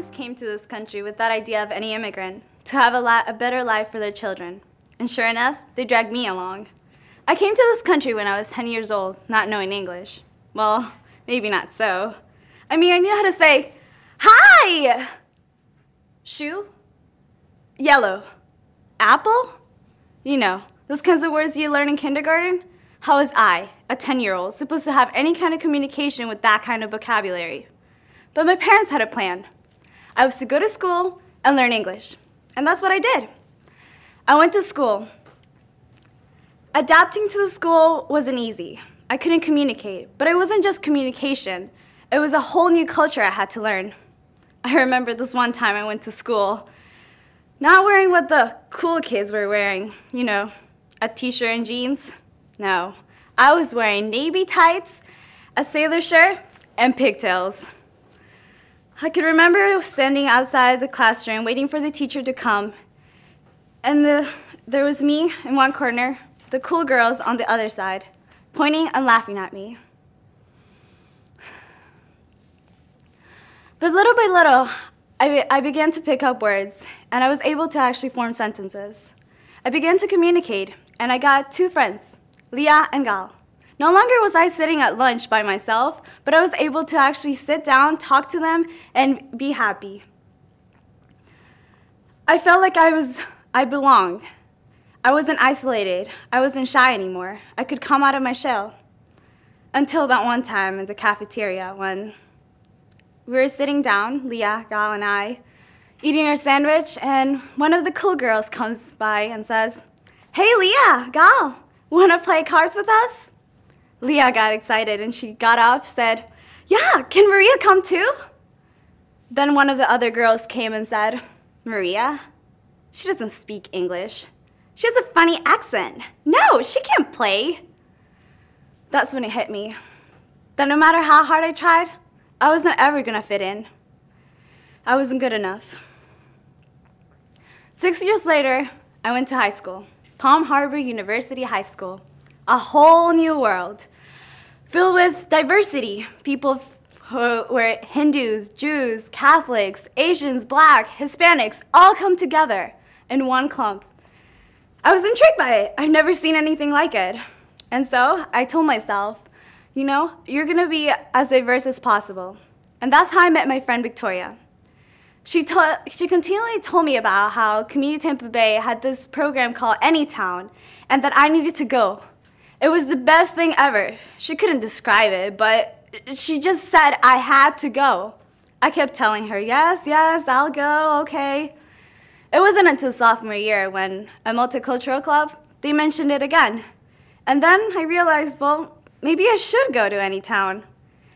parents came to this country with that idea of any immigrant, to have a better life for their children. And sure enough, they dragged me along. I came to this country when I was 10 years old, not knowing English. Well, maybe not so. I mean, I knew how to say, hi! Shoe? Yellow. Apple? You know, those kinds of words you learn in kindergarten. How was I, a 10-year-old, supposed to have any kind of communication with that kind of vocabulary? But my parents had a plan. I was to go to school and learn English. And that's what I did. I went to school. Adapting to the school wasn't easy. I couldn't communicate, but it wasn't just communication. It was a whole new culture I had to learn. I remember this one time I went to school, not wearing what the cool kids were wearing, you know, a t-shirt and jeans. No, I was wearing navy tights, a sailor shirt, and pigtails. I could remember standing outside the classroom waiting for the teacher to come, and there was me in one corner, the cool girls on the other side, pointing and laughing at me. But little by little, I began to pick up words, and I was able to actually form sentences. I began to communicate, and I got two friends, Leah and Gal. No longer was I sitting at lunch by myself, but I was able to actually sit down, talk to them, and be happy. I felt like I belonged. I wasn't isolated. I wasn't shy anymore. I could come out of my shell. Until that one time in the cafeteria when we were sitting down, Leah, Gal, and I, eating our sandwich, and one of the cool girls comes by and says, "Hey, Leah, Gal, want to play cards with us?" Leah got excited, and she got up, said, "Yeah, can Maria come too?" Then one of the other girls came and said, "Maria? She doesn't speak English. She has a funny accent. No, she can't play." That's when it hit me, that no matter how hard I tried, I wasn't ever going to fit in. I wasn't good enough. 6 years later, I went to high school, Palm Harbor University High School, a whole new world, filled with diversity. People who were Hindus, Jews, Catholics, Asians, Black, Hispanics, all come together in one clump. I was intrigued by it. I've never seen anything like it. And so I told myself, you know, you're going to be as diverse as possible. And that's how I met my friend Victoria. She continually told me about how Community Tampa Bay had this program called Anytown, and that I needed to go. It was the best thing ever. She couldn't describe it, but she just said I had to go. I kept telling her, yes, I'll go, okay. It wasn't until sophomore year when a multicultural club, they mentioned it again. And then I realized, well, maybe I should go to Anytown.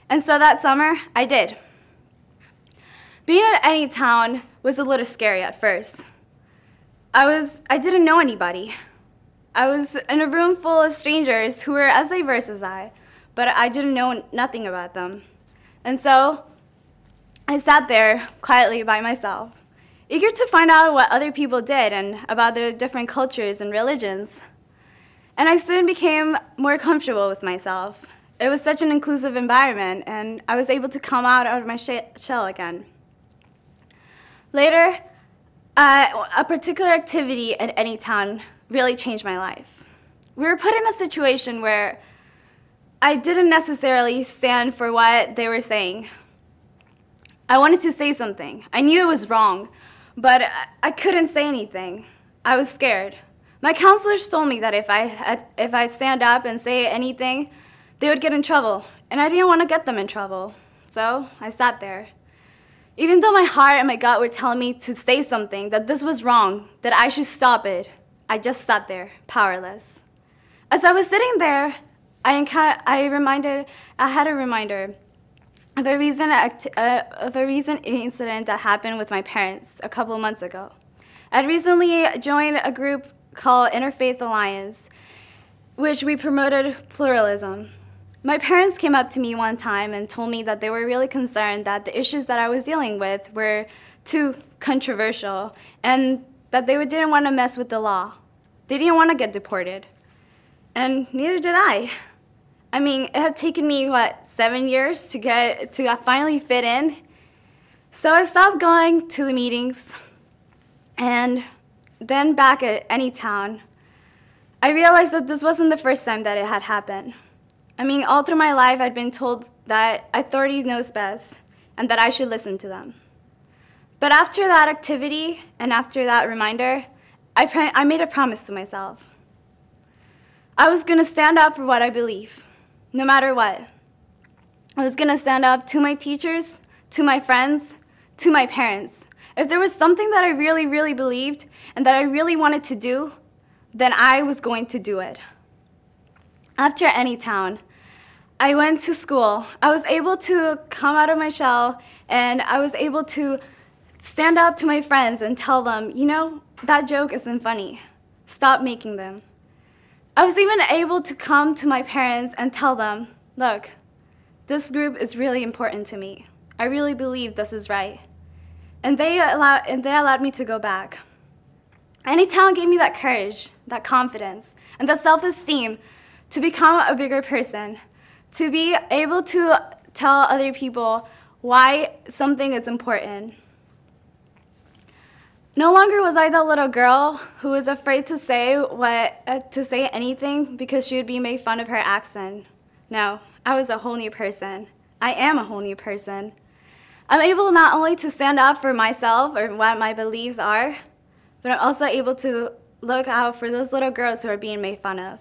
And so that summer, I did. Being at Anytown was a little scary at first. I didn't know anybody. I was in a room full of strangers who were as diverse as I, but I didn't know nothing about them. And so I sat there quietly by myself, eager to find out what other people did and about their different cultures and religions. And I soon became more comfortable with myself. It was such an inclusive environment, and I was able to come out of my shell again. Later, a particular activity at Anytown really changed my life. We were put in a situation where I didn't necessarily stand for what they were saying. I wanted to say something. I knew it was wrong, but I couldn't say anything. I was scared. My counselors told me that if I stand up and say anything, they would get in trouble, and I didn't want to get them in trouble. So I sat there. Even though my heart and my gut were telling me to say something, that this was wrong, that I should stop it, I just sat there, powerless. As I was sitting there, I had a reminder of a recent incident that happened with my parents a couple of months ago. I'd recently joined a group called Interfaith Alliance, which we promoted pluralism. My parents came up to me one time and told me that they were really concerned that the issues that I was dealing with were too controversial and that they didn't want to mess with the law. They didn't want to get deported. And neither did I. I mean, it had taken me, 7 years to finally fit in? So I stopped going to the meetings, and then back at any town, I realized that this wasn't the first time that it had happened. I mean, all through my life, I'd been told that authority knows best and that I should listen to them. But after that activity and after that reminder, I made a promise to myself. I was going to stand up for what I believe, no matter what. I was going to stand up to my teachers, to my friends, to my parents. If there was something that I really, really believed and that I really wanted to do, then I was going to do it. After any town, I went to school. I was able to come out of my shell, and I was able to stand up to my friends and tell them, you know, that joke isn't funny. Stop making them. I was even able to come to my parents and tell them, look, this group is really important to me. I really believe this is right. And they allowed me to go back. Any town gave me that courage, that confidence, and that self-esteem to become a bigger person, to be able to tell other people why something is important. No longer was I the little girl who was afraid to say anything because she would be made fun of her accent. No, I was a whole new person. I am a whole new person. I'm able not only to stand up for myself or what my beliefs are, but I'm also able to look out for those little girls who are being made fun of.